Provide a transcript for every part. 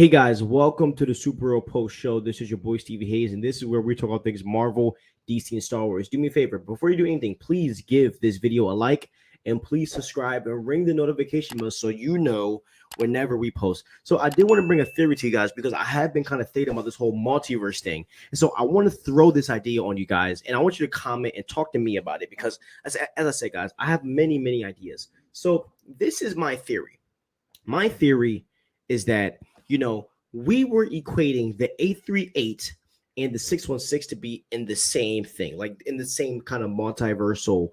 Hey guys, welcome to the Superhero Post Show. This is your boy Stevie Hayes, and this is where we talk about things Marvel, DC, and Star Wars. Do me a favor, before you do anything, please give this video a like and please subscribe and ring the notification bell so you know whenever we post. So I did want to bring a theory to you guys because I have been kind of thinking about this whole multiverse thing. And so I want to throw this idea on you guys, and I want you to comment and talk to me about it because as I said, guys, I have many ideas. So this is my theory. My theory is that we were equating the 838 and the 616 to be in the same thing, like in the same kind of multiversal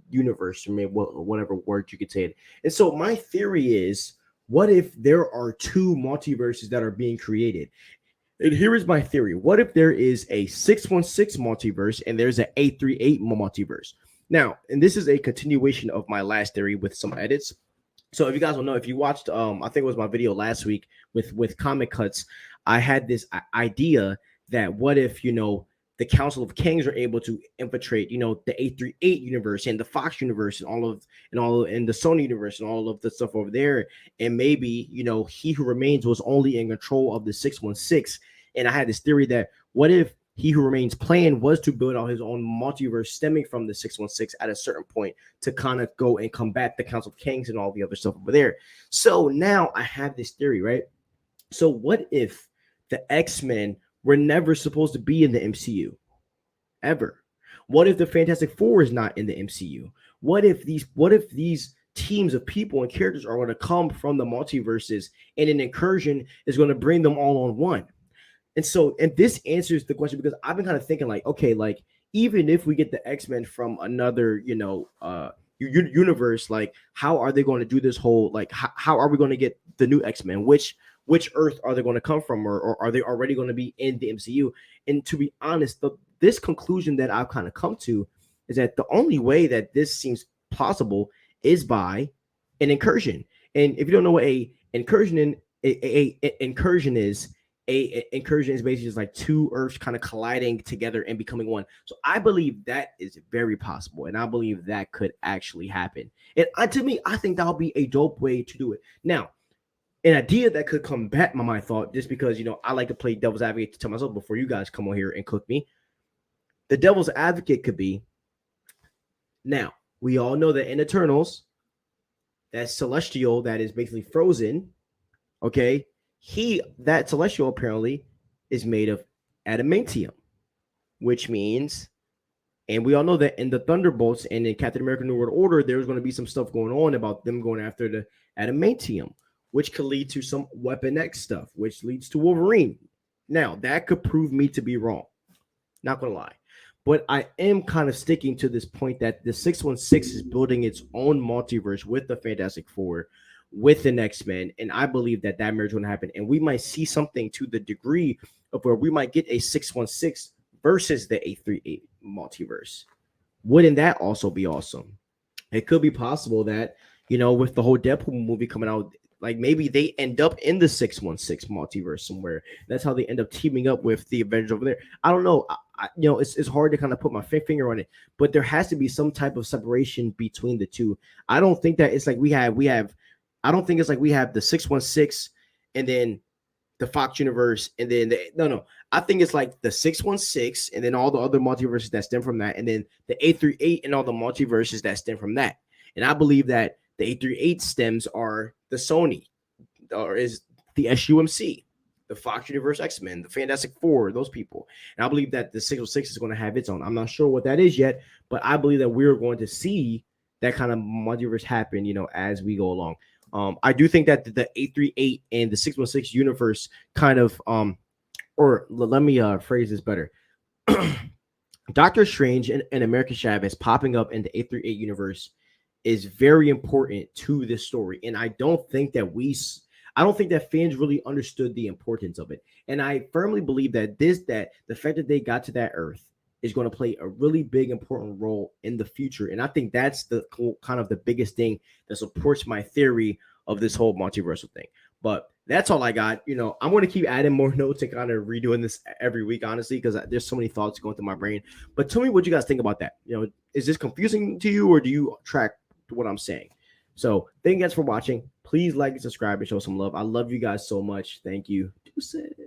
universe, or maybe whatever word you could say it. And so my theory is, what if there are two multiverses that are being created? And here is my theory. What if there is a 616 multiverse and there's an 838 multiverse? Now, and this is a continuation of my last theory with some edits. So if you guys don't know, if you watched, I think it was my video last week with comic cuts, I had this idea that what if, the Council of Kings are able to infiltrate, the 838 universe and the Fox universe and and the Sony universe and all of the stuff over there. And maybe, He Who Remains was only in control of the 616. And I had this theory that what if He Who Remains' plan was to build out his own multiverse stemming from the 616 at a certain point to kind of go and combat the Council of Kings and all the other stuff over there. So now I have this theory, right? So what if the X-Men were never supposed to be in the MCU? Ever? What if the Fantastic Four is not in the MCU? What if these teams of people and characters are going to come from the multiverses and an incursion is going to bring them all on one? And this answers the question because I've been kind of thinking like, okay, like even if we get the X-Men from another, universe, like how are they going to do this whole, like how are we going to get the new X-Men? Which Earth are they going to come from, or are they already going to be in the MCU? And to be honest, this conclusion that I've kind of come to is that the only way that this seems plausible is by an incursion. And if you don't know what a incursion is, a incursion is basically just like two Earths kind of colliding together and becoming one. So I believe that is very possible, and I believe that could actually happen. And to me, I think that'll be a dope way to do it. Now, an idea that could combat my thought, just because I like to play devil's advocate to tell myself before you guys come on here and cook me. The devil's advocate could be, now we all know that in Eternals, that Celestial that is basically frozen, okay, that Celestial apparently is made of adamantium, which means, and we all know that in the Thunderbolts and in Captain America New World Order, there's going to be some stuff going on about them going after the adamantium, which could lead to some Weapon X stuff, which leads to Wolverine. Now, that could prove me to be wrong. Not going to lie. But I am kind of sticking to this point that the 616 is building its own multiverse with the Fantastic Four, with the X-Men, and I believe that marriage is going to happen. And we might see something to the degree of where we might get a 616 versus the 838 multiverse. Wouldn't that also be awesome? It could be possible that, with the whole Deadpool movie coming out, like maybe they end up in the 616 multiverse somewhere. That's how they end up teaming up with the Avengers over there. I don't know. It's hard to kind of put my finger on it, but there has to be some type of separation between the two. I don't think that it's like we have. I don't think it's like we have the 616 and then the Fox universe and then no. I think it's like the 616 and then all the other multiverses that stem from that, and then the 838 and all the multiverses that stem from that. And I believe that the 838 stems are the Sony, or is the SUMC, the Fox Universe X-Men, the Fantastic Four, those people. And I believe that the 606 is going to have its own. I'm not sure what that is yet, but I believe that we're going to see that kind of multiverse happen, as we go along. I do think that the 838 and the 616 universe kind of, or let me phrase this better. Doctor Strange and American Chavez popping up in the 838 universe is very important to this story. And I don't think that fans really understood the importance of it. And I firmly believe that the fact that they got to that Earth is going to play a really big, important role in the future. And I think that's the kind of the biggest thing that supports my theory of this whole multiversal thing. But that's all I got. I'm going to keep adding more notes and kind of redoing this every week, honestly, because there's so many thoughts going through my brain. But tell me what you guys think about that. Is this confusing to you, or do you track what I'm saying? So thank you guys for watching. Please like and subscribe and show some love. I love you guys so much. Thank you. Deuces.